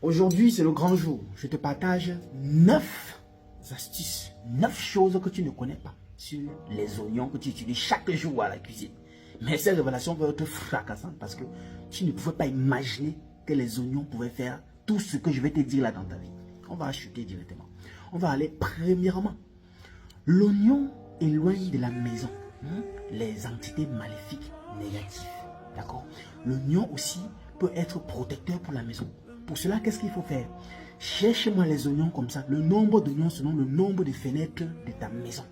Aujourd'hui, c'est le grand jour. Je te partage 9 astuces, 9 choses que tu ne connais pas sur les oignons que tu utilises chaque jour à la cuisine. Mais ces révélations vont être fracassantes parce que tu ne pouvais pas imaginer que les oignons pouvaient faire tout ce que je vais te dire là dans ta vie. On va chuter directement. On va aller premièrement. L'oignon éloigne de la maison les entités maléfiques négatives. D'accord? L'oignon aussi peut être protecteur pour la maison. Pour cela, qu'est-ce qu'il faut faire? Cherche-moi les oignons comme ça. Le nombre d'oignons selon le nombre de fenêtres de ta maison.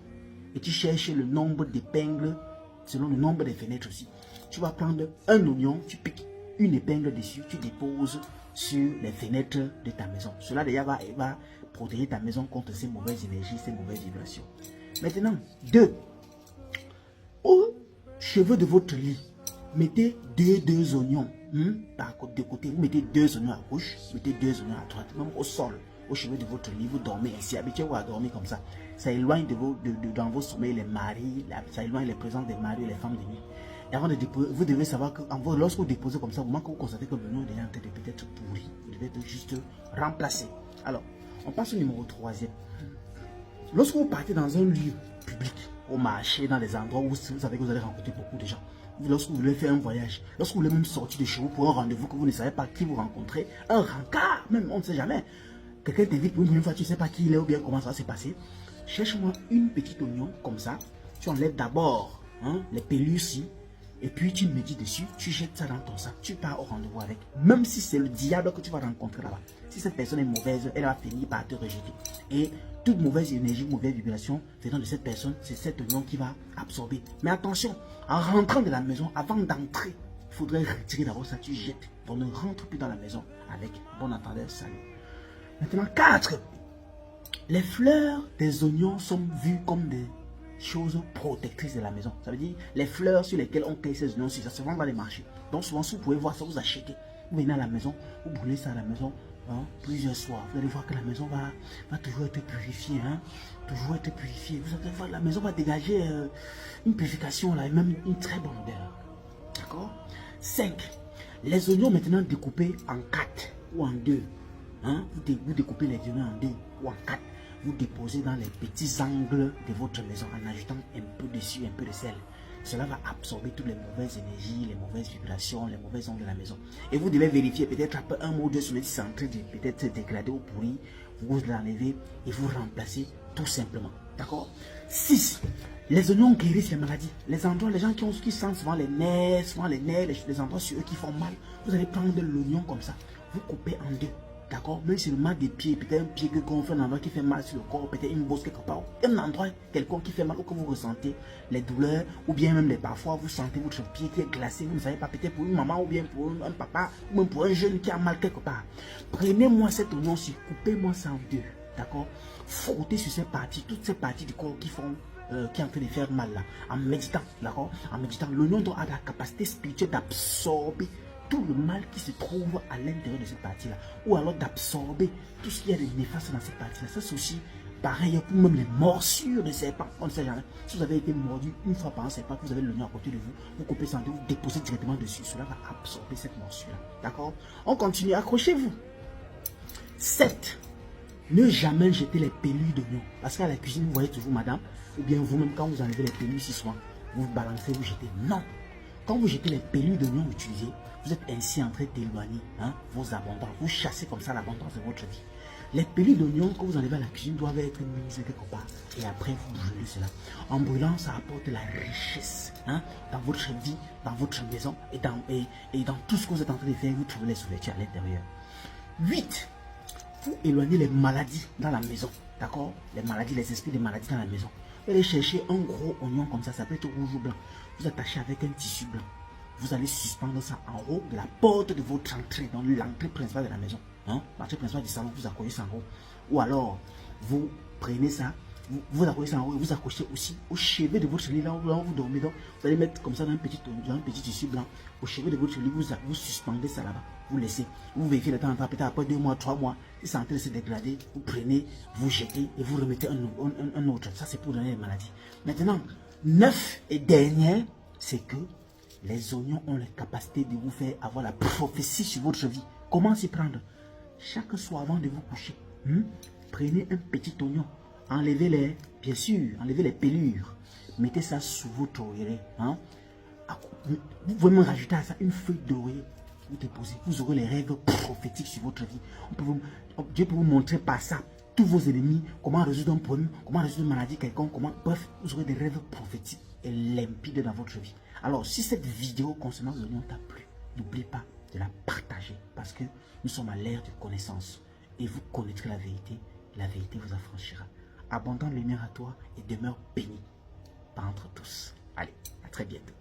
Et tu cherches le nombre d'épingles selon le nombre de fenêtres aussi. Tu vas prendre un oignon, tu piques une épingle dessus, tu déposes sur les fenêtres de ta maison. Cela déjà va protéger ta maison contre ces mauvaises énergies, ces mauvaises vibrations. Maintenant, 2. Au cheveux de votre lit, mettez deux oignons de côté. Vous mettez 2 oignons à gauche, mettez 2 oignons à droite, même au sol, au cheveux de votre lit. Vous dormez ainsi, habituez-vous à dormir comme ça. Ça éloigne dans vos sommeils les maris, ça éloigne les présences des maris et les femmes de nuit. Et avant de déposer, vous devez savoir que lorsque vous déposez comme ça, vous constatez que l'oignon est déjà en train de peut-être pourri. Vous devez juste remplacer. Alors, on passe au numéro 3e. Lorsque vous partez dans un lieu public, au marché, dans des endroits où vous savez que vous allez rencontrer beaucoup de gens, lorsque vous voulez faire un voyage, lorsque vous voulez même sortir de chez vous pour un rendez-vous que vous ne savez pas qui vous rencontrez, un rencard, même on ne sait jamais. Quelqu'un t'invite pour une fois, tu ne sais pas qui il est ou bien comment ça va se passer. Cherche-moi une petite oignon comme ça. Tu enlèves d'abord les pellules, et puis tu médites dessus, tu jettes ça dans ton sac, tu pars au rendez-vous avec. Même si c'est le diable que tu vas rencontrer là-bas. Si cette personne est mauvaise, elle va finir par te rejeter. Et toute mauvaise énergie, mauvaise vibration venant de cette personne, c'est cet oignon qui va absorber. Mais attention, en rentrant de la maison, avant d'entrer, il faudrait retirer d'abord ça, tu jettes. Donc ne rentre plus dans la maison avec bon entendeur, salut. Maintenant, 4. Les fleurs des oignons sont vues comme des choses protectrices de la maison. Ça veut dire les fleurs sur lesquelles on cueille ces oignons, ça se vend dans les marchés. Donc souvent, si vous pouvez voir ça, vous achetez. Vous venez à la maison, vous brûlez ça à la maison plusieurs soirs. Vous allez voir que la maison va toujours être purifiée. Toujours être purifiée. Vous allez voir, la maison va dégager une purification là, et même une très bonne odeur. D'accord? 5. Les oignons maintenant découpés en 4 ou en 2. Vous découpez les oignons en 2 ou en 4. Vous déposez dans les petits angles de votre maison en ajoutant un peu dessus, un peu de sel. Cela va absorber toutes les mauvaises énergies, les mauvaises vibrations, les mauvaises ondes de la maison. Et vous devez vérifier peut-être après un mois ou deux sur le si c'est en train de peut-être se dégrader ou pourrir. Vous l'enlevez et vous remplacez tout simplement. D'accord? 6. Les oignons guérissent les maladies. Les endroits, les gens qui sentent souvent les nerfs, les endroits sur eux qui font mal. Vous allez prendre de l'oignon comme ça. Vous coupez en 2. D'accord? Même si le mal des pieds, peut-être un pied que gonfle, un endroit qui fait mal sur le corps, peut-être une bosse quelque part, un endroit quelconque qui fait mal ou que vous ressentez les douleurs, ou bien même parfois vous sentez votre pied qui est glacé, vous ne savez pas, peut-être pour une maman ou bien pour un papa, ou même pour un jeune qui a mal quelque part. Prenez-moi cet oignon-ci, coupez-moi ça en 2. D'accord? Frottez sur ces parties, toutes ces parties du corps qui font qui est en train de faire mal là, en méditant, d'accord? En méditant, l'oignon doit avoir la capacité spirituelle d'absorber tout le mal qui se trouve à l'intérieur de cette partie-là, ou alors d'absorber tout ce qu'il y a de néfaste dans cette partie-là. Ça, c'est aussi pareil pour même les morsures de serpents. On ne sait jamais. Si vous avez été mordu une fois par un serpent, vous avez l'oignon à côté de vous, vous coupez ça en deux, vous déposez directement dessus. Cela va absorber cette morsure-là. D'accord? On continue. Accrochez-vous. 7. Ne jamais jeter les pellules d'oignon. Parce qu'à la cuisine, vous voyez toujours madame, ou bien vous-même, quand vous enlevez les pellules si souvent, vous balancez, vous jetez. Non. Quand vous jetez les pellules d'oignon utilisées, vous êtes ainsi en train d'éloigner vos abondances. Vous chassez comme ça l'abondance de votre vie. Les pellules d'oignon que vous enlevez à la cuisine doivent être mises quelque part. Et après, vous brûlez cela. En brûlant, ça apporte la richesse dans votre vie, dans votre maison et dans tout ce que vous êtes en train de faire. Vous trouvez les ouvertures à l'intérieur. 8. Vous éloignez les maladies dans la maison. D'accord? Les maladies, les esprits des maladies dans la maison. Vous allez chercher un gros oignon comme ça peut être rouge ou blanc. Vous attachez avec un tissu blanc. Vous allez suspendre ça en haut de la porte de votre entrée, dans l'entrée principale de la maison. L'entrée principale du salon, vous accrochez ça en haut. Ou alors, vous prenez ça, vous accrochez ça en haut et vous accrochez aussi au chevet de votre lit, là où vous dormez. Donc, vous allez mettre comme ça dans un petit tissu blanc. Au chevet de votre lit, vous suspendez ça là-bas. Vous laissez, vous vérifiez de temps en temps, peut-être après 2 mois, 3 mois, si c'est en train de se dégrader, vous prenez, vous jetez et vous remettez un autre. Ça, c'est pour donner les maladies. Maintenant, 9 et dernier, c'est que les oignons ont la capacité de vous faire avoir la prophétie sur votre vie. Comment s'y prendre? chaque soir avant de vous coucher, prenez un petit oignon, bien sûr, enlevez les pelures, mettez ça sous votre oreiller. Vous pouvez même rajouter à ça une feuille d'oreiller. Vous déposez, vous aurez les rêves prophétiques sur votre vie. Dieu peut vous montrer par ça tous vos ennemis, comment résoudre un problème, comment résoudre une maladie quelconque, bref, vous aurez des rêves prophétiques et limpides dans votre vie. Alors, si cette vidéo concernant l'oignon t'a plu, n'oublie pas de la partager parce que nous sommes à l'ère de connaissance et vous connaîtrez la vérité vous affranchira. Abondante lumière à toi et demeure béni par entre tous. Allez, à très bientôt.